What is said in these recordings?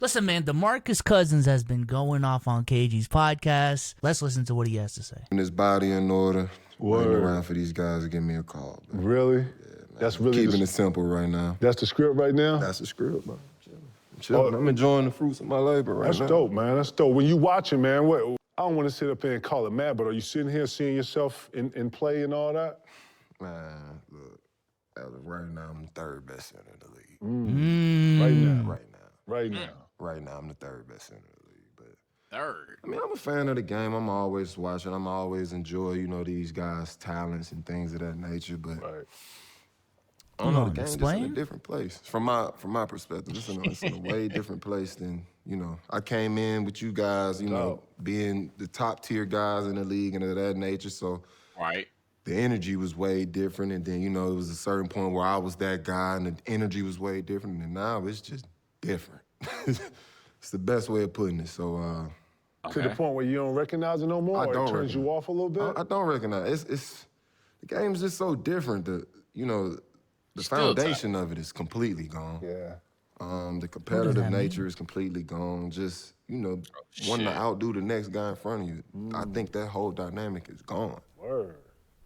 Listen, man, Demarcus Cousins has been going off on KG's podcast. Let's listen to what he has to say. And his body in order. Waiting around for these guys to give me a call. Man. Really? Yeah, man. That's really keeping it simple right now. That's the script right now? That's the script, man. Chilling. I'm enjoying the fruits of my labor right now. That's dope, man. That's dope. When you watching, man, I don't want to sit up here and call it mad, but are you sitting here seeing yourself in play and all that? Man, look, as of right now, I'm the third best center in the league. Right now. Right now. Right now. Right now, I'm the third best center in the league. But third? I mean, I'm a fan of the game. I'm always watching. I'm always enjoy, these guys' talents and things of that nature. But I don't know, the game's just in a different place. From my perspective, it's in a way different place than, I came in with you guys, being the top tier guys in the league and of that nature. So the energy was way different. And then, it was a certain point where I was that guy and the energy was way different. And now it's just different. It's the best way of putting it. So, to the point where you don't recognize it no more? Or it turns you off a little bit? I don't recognize it. The game's just so different. The foundation of it is completely gone. Yeah. The competitive nature is completely gone. Just, wanting to outdo the next guy in front of you. I think that whole dynamic is gone. Word.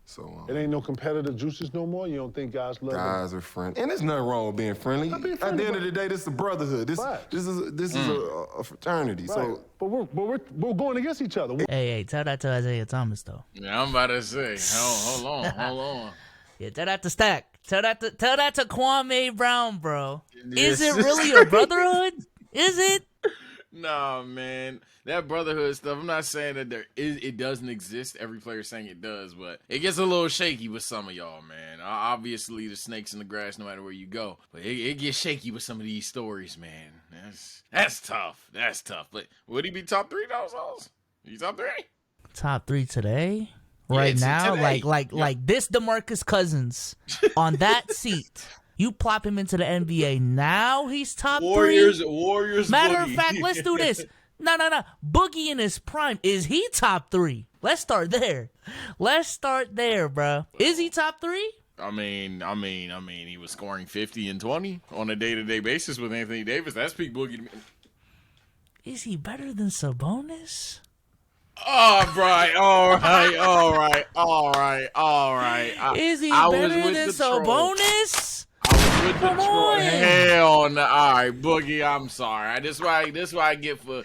So it ain't no competitive juices no more? You don't think guys love Guys are friendly. And there's nothing wrong with being friendly. At the end of the day, this is a brotherhood. This is a fraternity. Right. So But we're going against each other. Hey, tell that to Isaiah Thomas, though. Yeah, I'm about to say. Hold on. Yeah, tell that to Stack. Tell that to Kwame Brown, bro. Is it really a brotherhood? Is it? Nah, man. That brotherhood stuff, I'm not saying that it doesn't exist. Every player's saying it does, but it gets a little shaky with some of y'all, man. Obviously, the snakes in the grass no matter where you go. But it gets shaky with some of these stories, man. That's tough. That's tough. But would he be top 3, though? He top 3? Top 3 today? Right now? Today. Like this Demarcus Cousins on that seat. You plop him into the NBA. Now he's top 3. Warriors. Matter Boogie. of fact, let's do this. No. Boogie in his prime. Is he top 3? Let's start there. Bro. Is he top 3? I mean, he was scoring 50 and 20 on a day-to-day basis with Anthony Davis. That's peak Boogie to me. Is he better than Sabonis? Oh, right. All right. Is he better than Sabonis? I was with the troll. Hell no. All right, Boogie, I'm sorry. This is why I get for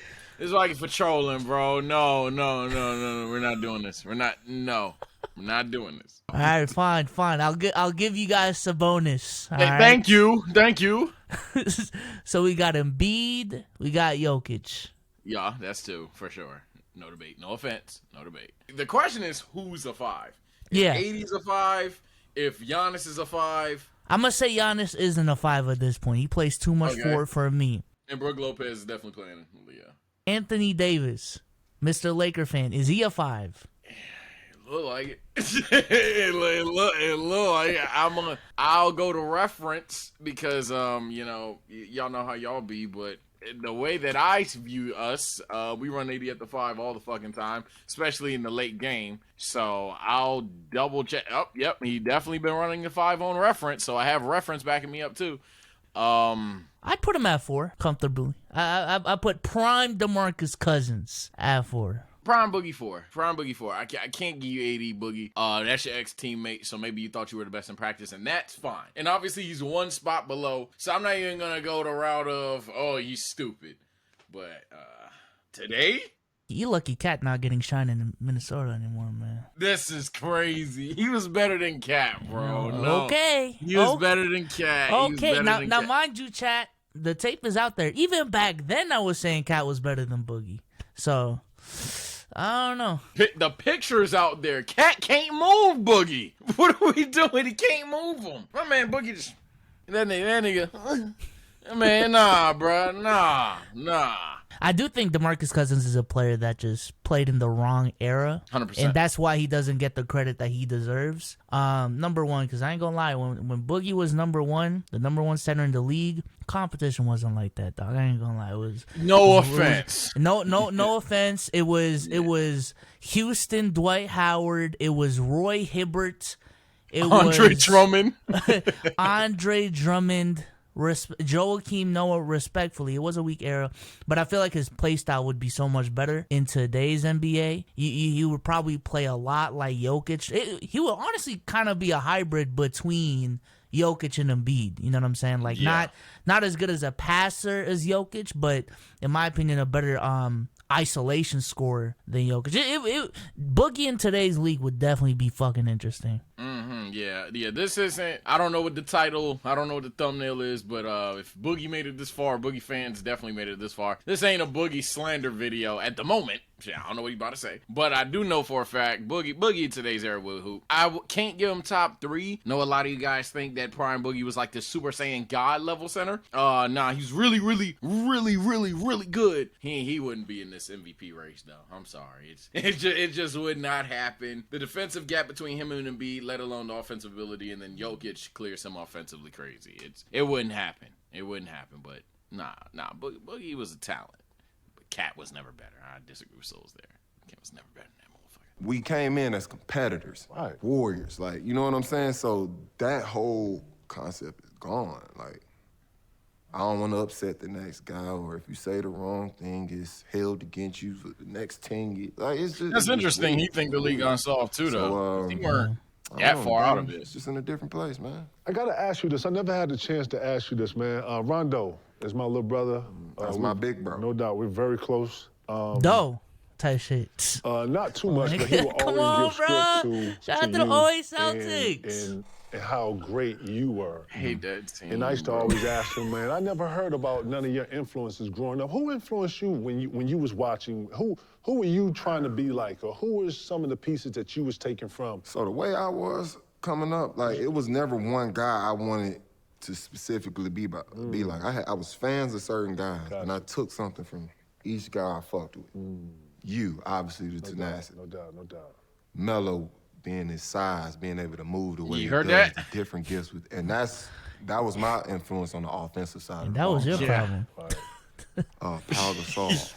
trolling, bro. No. We're not doing this. We're not doing this. All right, fine. I'll give you guys Sabonis. Thank you. So we got Embiid, we got Jokic. Yeah, that's 2 for sure. No debate. No offense. No debate. The question is, who's a 5? Yeah. If 80's a 5, if Giannis is a 5. I'm going to say Giannis isn't a 5 at this point. He plays too much forward for me. And Brook Lopez is definitely playing. Yeah. Anthony Davis, Mr. Laker fan, is he a 5? It look like it. it look like it. I'll go to reference because, y'all know how y'all be, but the way that I view us, we run 80 at the 5 all the fucking time, especially in the late game. So I'll double check. Oh, yep, he definitely been running the 5 on reference, so I have reference backing me up too. I'd put him at 4 comfortably. I put prime Demarcus Cousins at 4. Prime Boogie 4. I can't give you 80 Boogie. That's your ex-teammate, so maybe you thought you were the best in practice, and that's fine. And obviously, he's 1 spot below, so I'm not even going to go the route of, oh, you stupid. But today? You lucky Cat not getting shine in Minnesota anymore, man. This is crazy. He was better than Cat, bro. No. Okay. He was better than Cat. Okay, now mind you, Chat, the tape is out there. Even back then, I was saying Cat was better than Boogie. So I don't know. The picture's out there. Cat can't move Boogie. What are we doing? He can't move him. My man Boogie just... That nigga... Man, nah, bro. Nah. I do think Demarcus Cousins is a player that just played in the wrong era. 100%. And that's why he doesn't get the credit that he deserves. Number one, because I ain't going to lie, when Boogie was number 1, the number 1 center in the league, competition wasn't like that, dog. I ain't going to lie. It was no offense. No offense. It was Houston, Dwight Howard. It was Roy Hibbert. It Andre was Drummond. Andre Drummond. Joakim Noah, respectfully, it was a weak era, but I feel like his play style would be so much better in today's NBA. He would probably play a lot like Jokic. He would honestly kind of be a hybrid between Jokic and Embiid. You know what I'm saying? Like not as good as a passer as Jokic, but in my opinion, a better isolation scorer than Jokic. Boogie in today's league would definitely be fucking interesting. Yeah. This isn't. I don't know what the title. I don't know what the thumbnail is, but if Boogie made it this far, Boogie fans definitely made it this far. This ain't a Boogie slander video at the moment. I don't know what he's about to say, but I do know for a fact Boogie in today's era will hoop. Can't give him top 3. Know a lot of you guys think that Prime Boogie was like the Super Saiyan God level center. Nah, he's really good. He wouldn't be in this MVP race though. I'm sorry, it just would not happen. The defensive gap between him and Embiid, let alone the offensive ability, and then Jokic clears him offensively crazy. It wouldn't happen. It wouldn't happen. But nah, Boogie was a talent. Cat was never better. I disagree with Souls there. Cat was never better than that motherfucker. We came in as competitors, right? Warriors, like, you know what I'm saying? So that whole concept is gone. Like, I don't want to upset the next guy, or if you say the wrong thing, it's held against you for the next 10 years. Like, it's just... That's interesting. He think the league unsolved too, though. He weren't that far out of it. It's just in a different place, man. I got to ask you this. I never had the chance to ask you this, man. Rondo is my little brother. That's my big bro. No doubt. We're very close. Type shit. Not too much, but he will Come always on, give bro. script Shout out to the you always Celtics. and how great you were. I hate that team. And I used to always ask him, man, I never heard about none of your influences growing up. Who influenced you when you was watching? Who were you trying to be like? Or who were some of the pieces that you was taking from? So the way I was coming up, like, it was never one guy I wanted to specifically be like. I was fans of certain guys, and I took something from each guy I fucked with. You, obviously, the tenacity. No doubt. Melo, being his size, being able to move the way You he heard does, that? the different gifts with, and that was my influence on the offensive side. And that was your problem. Pau Gasol,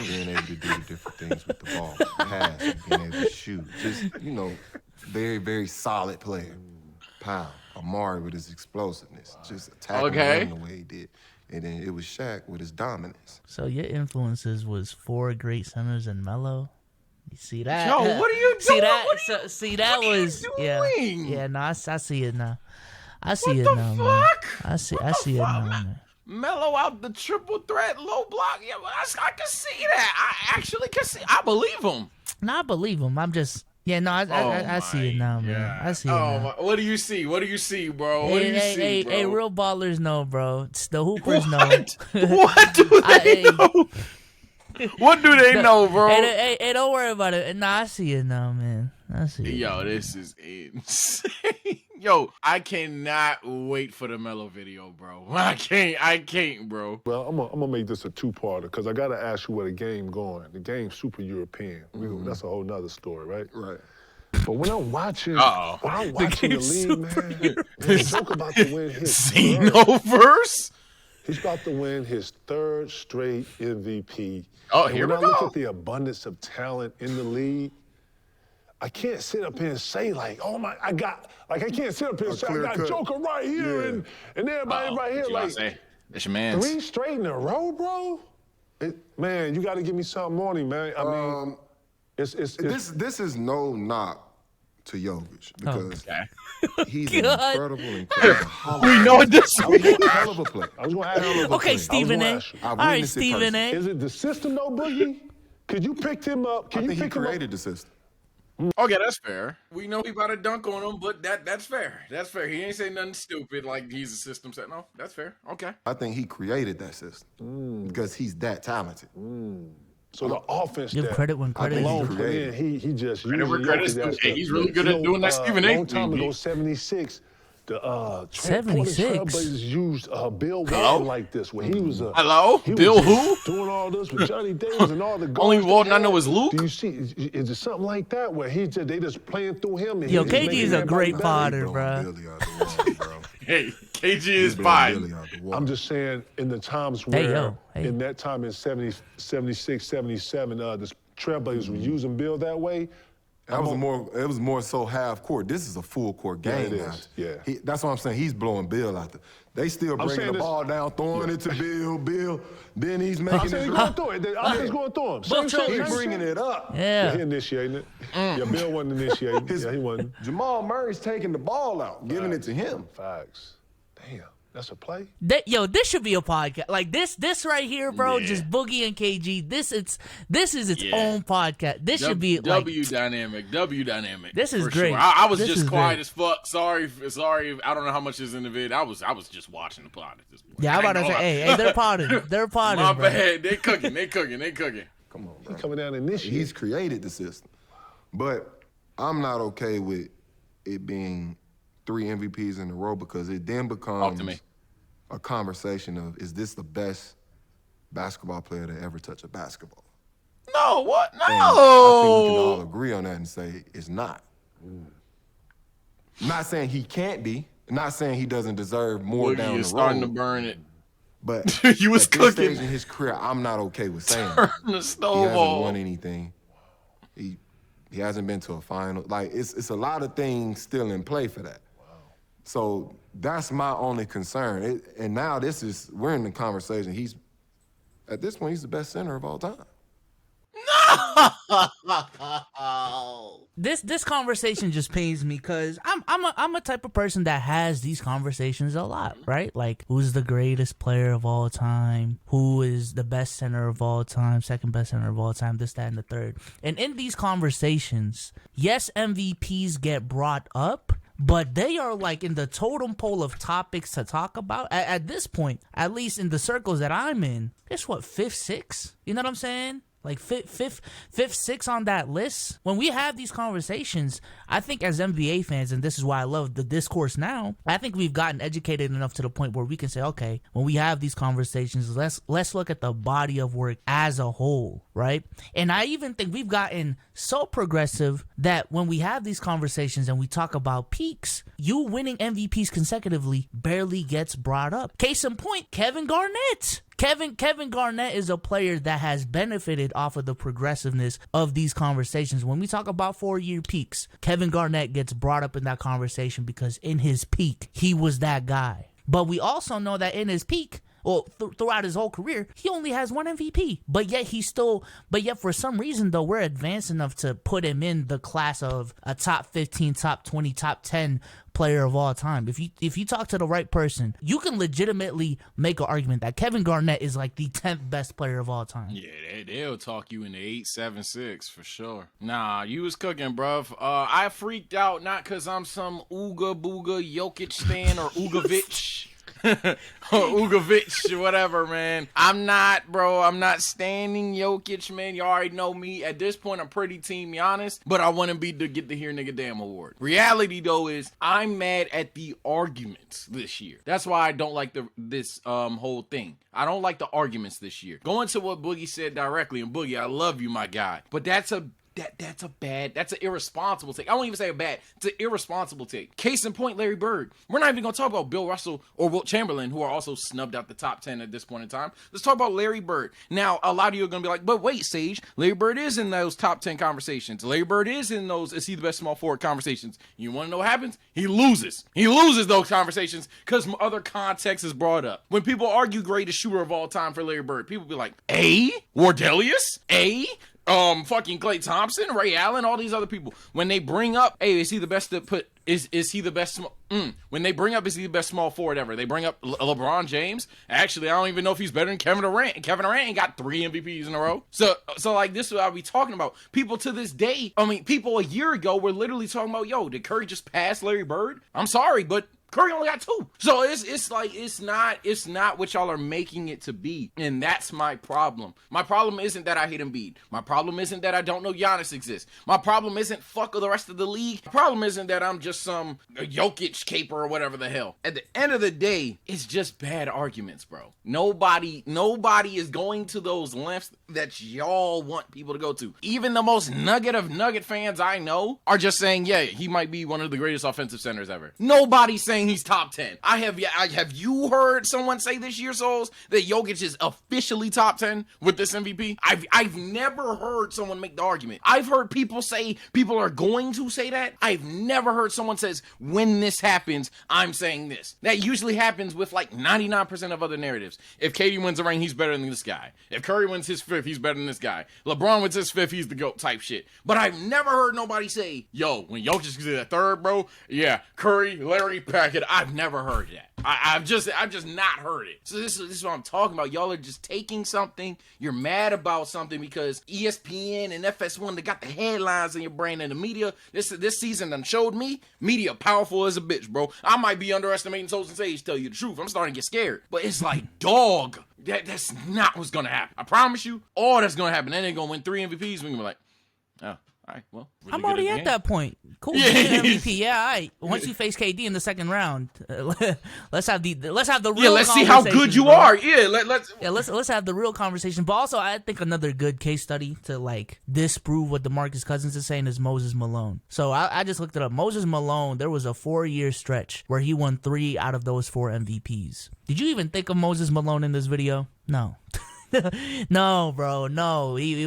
being able to do the different things with the ball, pass, being able to shoot, just, you know, very, very solid player. Pau, Amari with his explosiveness, just attacking him the way he did. And then it was Shaq with his dominance. So your influences was 4 great centers and Melo. You see that? Yo, what are you See doing? that? See that what are you was doing? yeah. No, I see it now. I see it What the now, man. fuck? I see it now, man. Mellow out the triple threat, low block. Yeah, I can see that. I actually can see. I believe him. No, I believe him. I'm just I see it now, man. I see it now. What do you see? What do you see, bro? What do you see, bro? Hey, real ballers know, bro. The Hoopers know. What do they know? What do they know, bro? Hey, don't worry about it. Nah, I see it now, man. I see it. Yo, this is insane. Yo, I cannot wait for the Melo video, bro. I can't, bro. Well, I'm gonna make this a 2-parter because I gotta ask you where the game going. The game's super European. That's a whole nother story, right? Right. But when I'm watching, the league, man, Joke about to win his Xenoverse. He's about to win his 3rd straight MVP. Oh, and here when we I look go. at the abundance of talent in the league, I can't sit up here and say like, oh my, I can't sit up here and say I got cut. Joker right here and everybody right here. Like, it's your man's. 3 straight in a row, bro? Man, you got to give me something on him, man. I mean, it's this is no knock to Jokic because he's an incredible We know this. hell of a player. I was going to ask you. Okay, Stephen A. All right, Stephen A. Is it the system, though, Boogie? Could you pick him up? I think he created the system. Okay, that's fair. We know he about to dunk on him, but that's fair. That's fair. He ain't say nothing stupid like he's a system set. No, that's fair. Okay. I think he created that system because he's that talented. So the offense Give credit when credit is alone due. put in, he just Credit where uses credit's Jokic as due. Hey, he's really good at doing that Stephen A. A long time thing. ago, 76, the 76? Trailblazers used Bill Walton like this, where he was Hello? he Bill was who? doing all this with Johnny Davis and all the guards. Only they Walton I had. know is Luke. Do you see? Is it something like that where they just playing through him? And Yo, he's just KG is making a great everybody better? fodder, bro. Billy out the wall, bro. Hey, KG is Blowing fine. Billy out the wall. I'm just saying, in the times Hey, where, yo, hey. in that time in 70, 76, 77, the Trailblazers were using Bill that way. It was more so half court. This is a full court game it now. is, yeah. That's what I'm saying. He's blowing Bill out They still bringing the ball down, throwing it to Bill. Then he's making I'm saying it. he's going through it. The offense going through him. Same shit. He's bringing it up. Yeah, he initiating it. Yeah, Bill wasn't initiating. Yeah, he wasn't. Jamal Murray's taking the ball out, giving it to him. Facts. Damn. That's a play. This should be a podcast. Like this right here, bro. Yeah. Just Boogie and KG. This is its own podcast. This should be W dynamic. This is great. Sure. I was just quiet as fuck. Sorry. I don't know how much is in the vid. I was just watching the pod at this point. Yeah, I'm about to say, hey, they're podding. They're podding. My bro. bad. They cooking. Come on, bro. He's coming down initiating. He's created the system, but I'm not okay with it being 3 MVPs in a row because it then becomes a conversation of, is this the best basketball player to ever touch a basketball? No, what? No. And I think we can all agree on that and say it's not. Not saying he can't be. Not saying he doesn't deserve more down the road. You're starting to burn it. But you was at this stage in his career, I'm not okay with saying Turn the stove he hasn't on. won anything. He hasn't been to a final. Like, it's a lot of things still in play for that. So that's my only concern. And now we're in the conversation. At this point, he's the best center of all time. No! This conversation just pains me because I'm a type of person that has these conversations a lot, right? Like, who's the greatest player of all time? Who is the best center of all time? Second best center of all time? This, that, and the third. And in these conversations, yes, MVPs get brought up, but they are like in the totem pole of topics to talk about. At this point, at least in the circles that I'm in, it's what, 5th, 6th? You know what I'm saying? Like fifth, 6 on that list. When we have these conversations, I think as NBA fans, and this is why I love the discourse now, I think we've gotten educated enough to the point where we can say, okay, when we have these conversations, let's look at the body of work as a whole, right? And I even think we've gotten so progressive that when we have these conversations and we talk about peaks, you winning MVPs consecutively barely gets brought up. Case in point, Kevin Garnett. Kevin Garnett is a player that has benefited off of the progressiveness of these conversations. When we talk about 4-year peaks, Kevin Garnett gets brought up in that conversation because in his peak, he was that guy. But we also know that in his peak, well, throughout his whole career, he only has 1 MVP. But yet for some reason, though, we're advanced enough to put him in the class of a top 15, top 20, top 10 player of all time. If you talk to the right person, you can legitimately make an argument that Kevin Garnett is like the 10th best player of all time. Yeah, they'll talk you into 8, 7, 6 for sure. Nah, you was cooking, bruv. I freaked out not because I'm some Ooga Booga Jokic stan or Ugovic. Or Ugovic or whatever, man. I'm not standing Jokic, man. You already know me. At this point, I'm pretty team Giannis, but I want to get the Here Nigga Damn award. Reality, though, is I'm mad at the arguments this year. That's why I don't like this whole thing. I don't like the arguments this year. Going to what Boogie said directly, and Boogie, I love you, my guy, but that's an irresponsible take. I won't even say it's an irresponsible take. Case in point, Larry Bird. We're not even going to talk about Bill Russell or Wilt Chamberlain, who are also snubbed out the top 10 at this point in time. Let's talk about Larry Bird. Now, a lot of you are going to be like, but wait, Sage, Larry Bird is in those top 10 conversations. Larry Bird is in those, is he the best small forward conversations? You want to know what happens? He loses. He loses those conversations because other context is brought up. When people argue greatest shooter of all time for Larry Bird, people be like, Wardelius? Fucking Klay Thompson, Ray Allen, all these other people. When they bring up, is he the best to put? Is he the best? When they bring up, is he the best small forward ever? They bring up LeBron James. Actually, I don't even know if he's better than Kevin Durant. And Kevin Durant ain't got 3 MVPs in a row. So like this is what I'll be talking about. People to this day, people a year ago were literally talking about, yo, did Curry just pass Larry Bird? I'm sorry, but Curry only got 2. So it's not what y'all are making it to be. And that's my problem. My problem isn't that I hate Embiid. My problem isn't that I don't know Giannis exists. My problem isn't fuck the rest of the league. My problem isn't that I'm just some Jokic caper or whatever the hell. At the end of the day, it's just bad arguments, bro. Nobody is going to those lengths that y'all want people to go to. Even the most nugget of Nugget fans I know are just saying, yeah, he might be one of the greatest offensive centers ever. Nobody's saying saying he's top 10. Have you heard someone say this year, Souls, that Jokic is officially top 10 with this MVP? I've never heard someone make the argument. I've heard people say people are going to say that. I've never heard someone says, when this happens, I'm saying this. That usually happens with like 99% of other narratives. If KD wins a ring, he's better than this guy. If Curry wins his 5th, he's better than this guy. LeBron wins his 5th, he's the GOAT type shit. But I've never heard nobody say, yo, when Jokic is the 3rd, bro, yeah, Curry, Larry, Packett. I've never heard that. I've just not heard it. So this is what I'm talking about. Y'all are just taking something. You're mad about something because ESPN and FS1, they got the headlines in your brain, and the media this season done showed me media powerful as a bitch, bro. I might be underestimating Souls and Sage, tell you the truth. I'm starting to get scared. But it's like, dog, that's not what's gonna happen. I promise you, all that's gonna happen. Then they're gonna win 3 MVPs. We're gonna be like, oh. All right, well, really I'm already at that point. Cool, yeah. MVP. Yeah, all right. Once you face KD in the 2nd round, let's have the real. Yeah, let's see how good you are. Yeah, let's have the real conversation. But also, I think another good case study to like disprove what DeMarcus Cousins is saying is Moses Malone. So I just looked it up. Moses Malone, there was a 4-year stretch where he won 3 out of those 4 MVPs. Did you even think of Moses Malone in this video? No. No, bro, no. He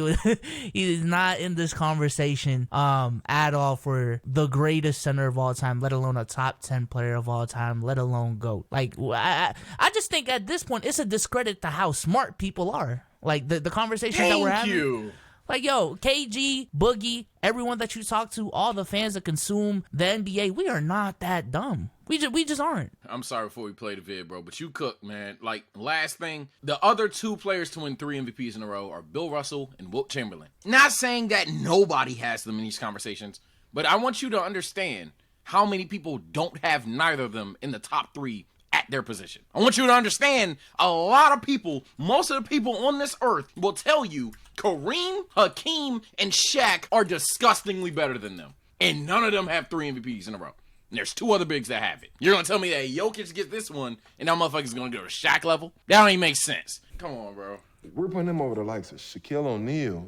is not in this conversation at all for the greatest center of all time, let alone a top 10 player of all time, let alone GOAT. Like, I just think at this point it's a discredit to how smart people are. Like the conversation that we're having. Thank you. Like, yo, KG, Boogie, everyone that you talk to, all the fans that consume the NBA, we are not that dumb. We just aren't. I'm sorry before we play the vid, bro, but you cook, man. Like, last thing, the other 2 players to win 3 MVPs in a row are Bill Russell and Wilt Chamberlain. Not saying that nobody has them in these conversations, but I want you to understand how many people don't have neither of them in the top 3 at their position. I want you to understand a lot of people, most of the people on this earth will tell you Kareem, Hakeem, and Shaq are disgustingly better than them. And none of them have 3 MVPs in a row. And there's 2 other bigs that have it. You're going to tell me that Jokic gets this one and that motherfucker's going to go to Shaq level? That don't even make sense. Come on, bro. We're putting him over the likes of Shaquille O'Neal,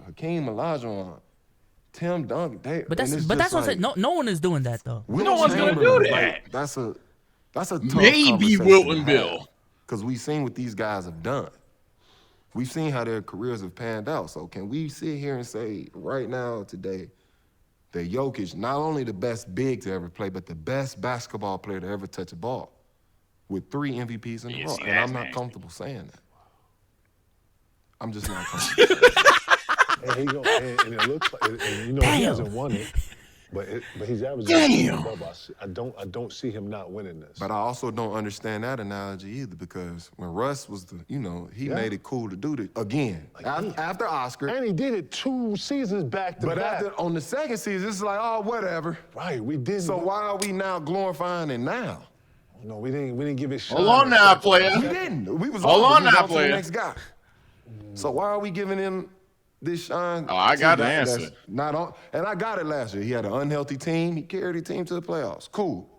Hakeem Olajuwon, Tim Duncan. But that's what I'm saying. No one is doing that, though. No one's going to do that. Like, that's a tough maybe Wilt and Bill. Because we've seen what these guys have done. We've seen how their careers have panned out. So can we sit here and say right now, today, that Jokic, not only the best big to ever play, but the best basketball player to ever touch a ball with 3 MVPs in a row? And I'm not comfortable saying that. I'm just not comfortable saying that. And it looks like, and you know, he hasn't won it. But he's averaging. I don't see him not winning this. But I also don't understand that analogy either, because when Russ was he made it cool to do it again. After Oscar. And he did it 2 seasons back to back. But on the 2nd season, it's like, oh, whatever. Right, we did. So why are we now glorifying it now? No, we didn't give it shot. Hold on now, player. We didn't. We was Hold on now, the player. next guy. So why are we giving him this shine? Oh, I got the answer. Not on, and I got it last year. He had an unhealthy team. He carried the team to the playoffs. Cool.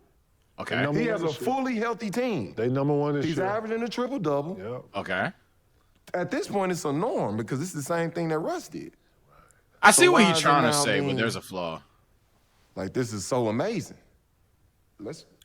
Okay. He has a fully healthy team. They #1 this year. He's averaging a triple-double. Yeah. Okay. At this point, it's a norm because it's the same thing that Russ did. I see what he's trying to say, but there's a flaw. Like, this is so amazing.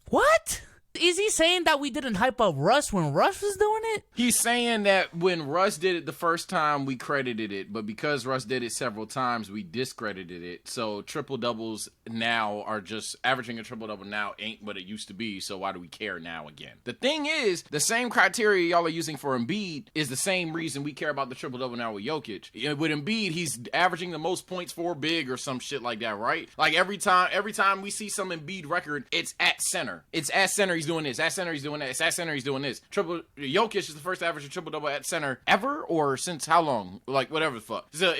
What? Is he saying that we didn't hype up Russ when Russ was doing it? He's saying that when Russ did it the first time, we credited it, but because Russ did it several times, we discredited it. So triple-doubles now are just averaging a triple-double now ain't what it used to be, so why do we care now again? The thing is, the same criteria y'all are using for Embiid is the same reason we care about the triple-double now with Jokic. With Embiid, he's averaging the most points for big or some shit like that, right? Like every time we see some Embiid record, it's at center. It's at center. He's doing this. At center, he's doing that. It's at center, he's doing this. Jokic is the first to average a triple-double at center ever, or since how long? Like, whatever the fuck. So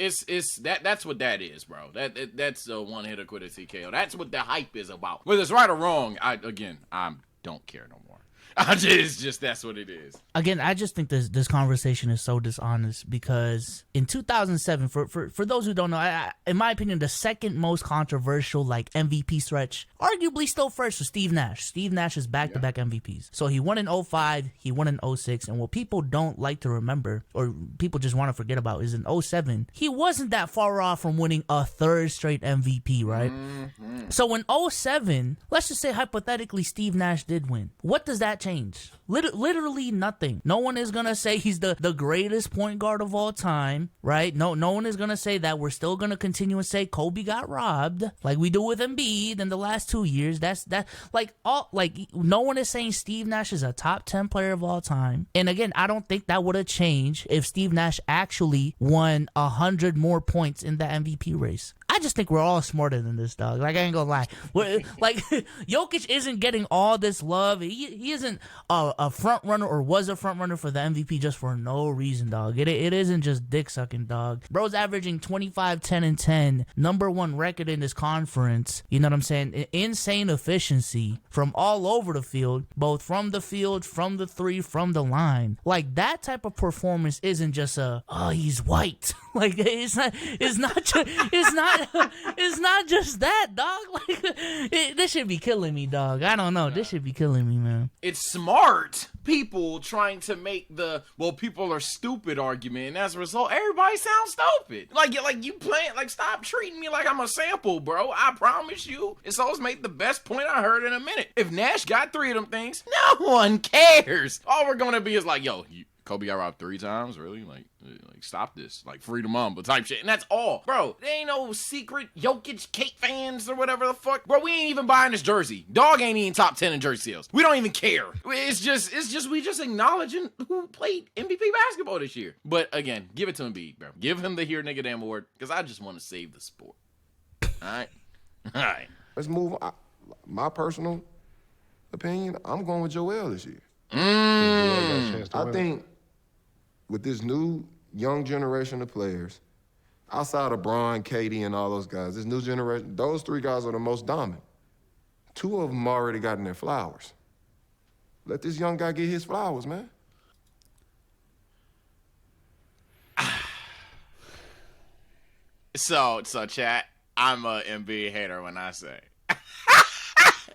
that's what that is, bro. That's a one-hitter quitter TKO. That's what the hype is about. Whether it's right or wrong, I don't care no more. It's just that's what it is. Again, I just think this conversation is so dishonest because in 2007, for those who don't know, in my opinion, the second most controversial like MVP stretch, arguably still first, was Steve Nash. Steve Nash is back-to-back MVPs. So he won in 05, he won in 06, and what people don't like to remember, or people just want to forget about, is in 07, he wasn't that far off from winning a third straight MVP, right? Mm-hmm. So in 07, let's just say hypothetically Steve Nash did win. What does that change? Literally nothing. No one is gonna say he's the greatest point guard of all time, right? No one is gonna say that. We're still gonna continue and say Kobe got robbed, like we do with Embiid in the last 2 years. No one is saying Steve Nash is a top 10 player of all time. And again, I don't think that would have changed if Steve Nash actually won 100 more points in the MVP race. I just think we're all smarter than this, dog. Like, I ain't gonna lie. Jokic isn't getting all this love. He isn't a front runner or was a front runner for the MVP just for no reason, dog. It isn't just dick sucking, dog. Bro's averaging 25, 10, and 10, number one record in this conference. You know what I'm saying? Insane efficiency from all over the field, both from the field, from the three, from the line. Like, that type of performance isn't just he's white. Like, it's not just that, dog. Like, this should be killing me, dog. I don't know. This should be killing me, man. It's smart people trying to make people are stupid argument, and as a result, everybody sounds stupid. Like you playing, like, stop treating me like I'm a sample, bro. I promise you, it's always made the best point I heard in a minute. If Nash got 3 of them things, no one cares. All we're gonna be is like, yo, Kobe got robbed 3 times, really? Like stop this, like Freedom Mamba type shit, and that's all, bro. There ain't no secret Jokic cake fans or whatever the fuck, bro. We ain't even buying this jersey. Dog ain't even top 10 in jersey sales. We don't even care. It's just we just acknowledging who played MVP basketball this year. But again, give it to Embiid, bro. Give him the Here Nigga Damn award, because I just want to save the sport. All right. Let's move on. My personal opinion, I'm going with Joel this year. I think with this new young generation of players, outside of Bron, KD, and all those guys, this new generation, those 3 guys are the most dominant. 2 of them already gotten their flowers. Let this young guy get his flowers, man. So chat, I'm a NBA hater when I say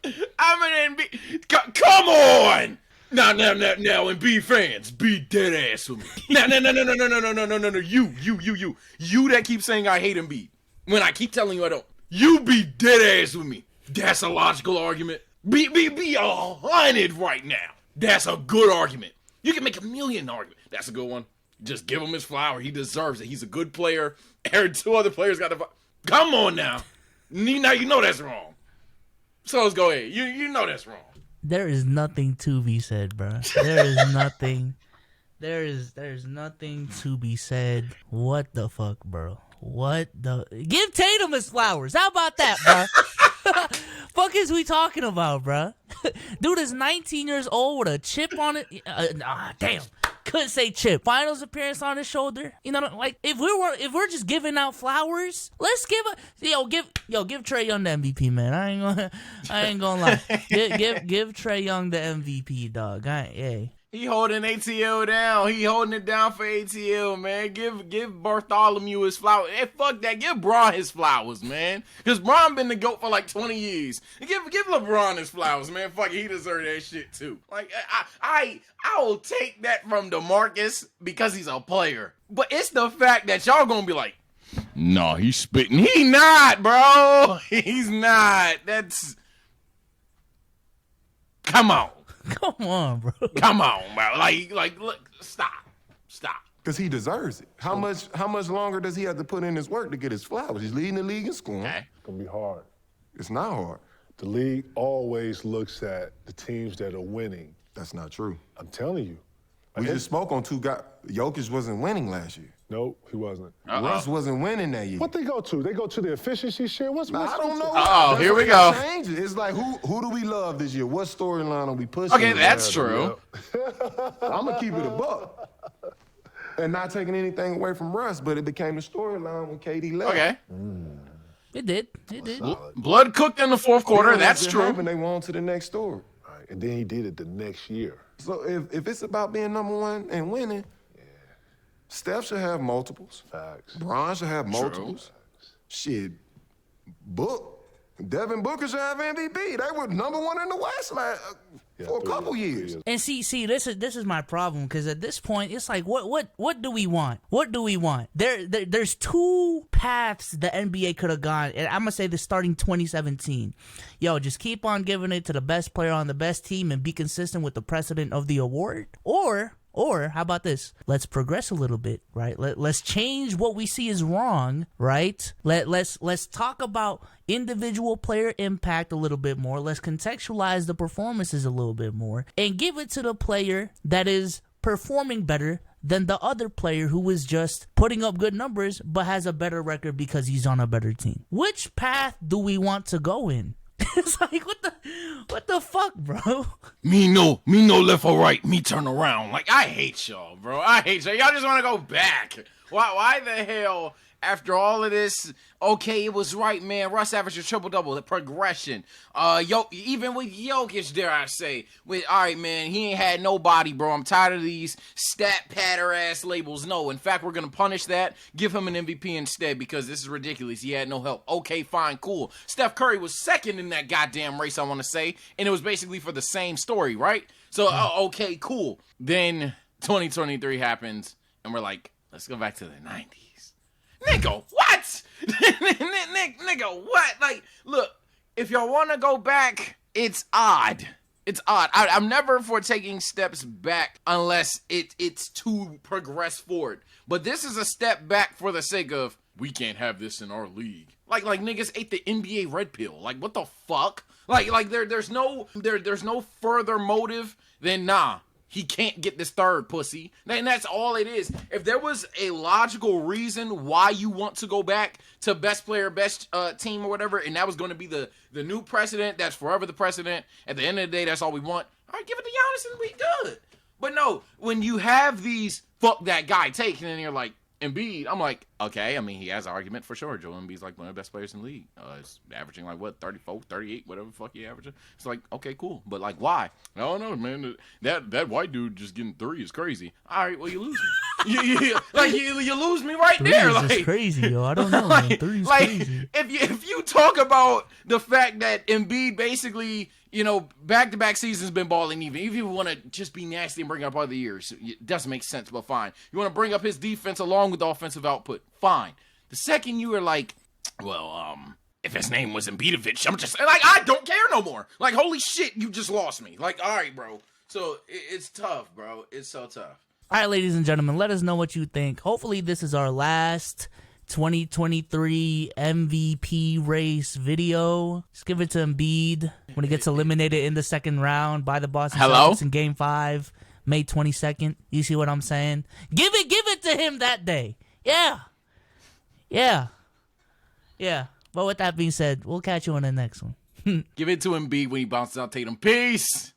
I'm an NBA. Come on! Now, Embiid fans, be dead ass with me. No. You that keep saying I hate Embiid when I keep telling you I don't. You be dead ass with me. That's a logical argument. Be 100 right now. That's a good argument. You can make a million arguments. That's a good one. Just give him his flower. He deserves it. He's a good player. And 2 other players got the. Come on now. Now you know that's wrong. So let's go ahead. You know that's wrong. There is nothing to be said, bro. There is nothing. There's nothing to be said. What the fuck, bro? Give Tatum his flowers. How about that, bro? Fuck is we talking about, bro? Dude is 19 years old with a chip on it. Damn. Couldn't say chip. Finals appearance on his shoulder. You know, like, if we're just giving out flowers, let's give Trae Young the MVP, man. I ain't gonna lie. Give Trae Young the MVP, dog. Hey. He holding ATL down. He holding it down for ATL, man. Give Bartholomew his flowers. Hey, fuck that. Give Bron his flowers, man. Because Bron been the GOAT for like 20 years. Give LeBron his flowers, man. Fuck it, he deserves that shit too. Like, I will take that from Demarcus because he's a player. But it's the fact that y'all gonna be like, no, he's spitting. He not, bro. He's not. That's... Come on. Come on, bro. Come on, bro. Like, look, stop. Because he deserves it. How much longer does he have to put in his work to get his flowers? He's leading the league in scoring. Okay. It's going to be hard. It's not hard. The league always looks at the teams that are winning. That's not true. I'm telling you. We just spoke on 2 guys. Jokic wasn't winning last year. Nope, he wasn't. Russ wasn't winning that year. What they go to? They go to the efficiency share? I don't know. Oh, here we go. It's like, who do we love this year? What storyline are we pushing? Okay, that's true. I'm going to keep it a buck. And not taking anything away from Russ, but it became the storyline when KD left. Okay. It did. Blood cooked in the 4th quarter. That's true. And they went on to the next story. Right. And then he did it the next year. So if it's about being number one and winning, Steph should have multiples. Facts. Bron should have multiples. Shit, Devin Booker should have MVP. They were number one in the West for a couple years. And see, this is my problem, because at this point it's like, what do we want? What do we want? There's two paths the NBA could have gone, and I'm gonna say this starting 2017. Yo, just keep on giving it to the best player on the best team and be consistent with the precedent of the award, or how about this? Let's progress a little bit, right? Let's change what we see is wrong, right? Let's talk about individual player impact a little bit more. Let's contextualize the performances a little bit more and give it to the player that is performing better than the other player who is just putting up good numbers but has a better record because he's on a better team. Which path do we want to go in? It's like, what the fuck, bro? Me no left or right, me turn around. Like, I hate y'all, bro. I hate y'all. Y'all just want to go back. Why the hell, after all of this, okay, it was right, man. Russ averaged a triple-double, the progression. Even with Jokic, dare I say, all right, man, he ain't had nobody, bro. I'm tired of these stat patter-ass labels. No, in fact, we're going to punish that. Give him an MVP instead because this is ridiculous. He had no help. Okay, fine, cool. Steph Curry was second in that goddamn race, I want to say, and it was basically for the same story, right? So, okay, cool. Then 2023 happens, and we're like, let's go back to the 90s. Nigga, what? Nigga, what? Like, look, if y'all want to go back, it's odd. It's odd. I'm never for taking steps back unless it's to progress forward. But this is a step back for the sake of, we can't have this in our league. Like niggas ate the NBA red pill. Like, what the fuck? Like there's no further motive than, nah, he can't get this third pussy. And that's all it is. If there was a logical reason why you want to go back to best player, best team or whatever, and that was going to be the new precedent, that's forever the precedent. At the end of the day, that's all we want. All right, give it to Giannis and we good. But no, when you have these fuck that guy take, and then you're like, Embiid, I'm like, okay, I mean, he has an argument for sure. Joel Embiid's like one of the best players in the league. He's averaging like, 34, 38, whatever the fuck he averages. It's like, okay, cool. But like, why? I don't know, man. That white dude just getting 3 is crazy. All right, well, you lose me. you lose me right there. Like, it's crazy, yo. I don't know, man. 3 is crazy. If you talk about the fact that Embiid basically, back-to-back seasons been balling even if you want to just be nasty and bring up other years, it doesn't make sense, but fine. You want to bring up his defense along with the offensive output, fine. The second you are like, well, if his name was Embiidovich, I'm just like, I don't care no more. Like, holy shit, you just lost me. Like, all right, bro. So it's tough, bro. It's so tough. All right, ladies and gentlemen, let us know what you think. Hopefully this is our last 2023 MVP race video. Just give it to Embiid when he gets eliminated in the second round by the Boston Celtics in Game 5, May 22nd. You see what I'm saying? Give it to him that day. Yeah. But with that being said, we'll catch you on the next one. Give it to Embiid when he bounces out Tatum. Peace.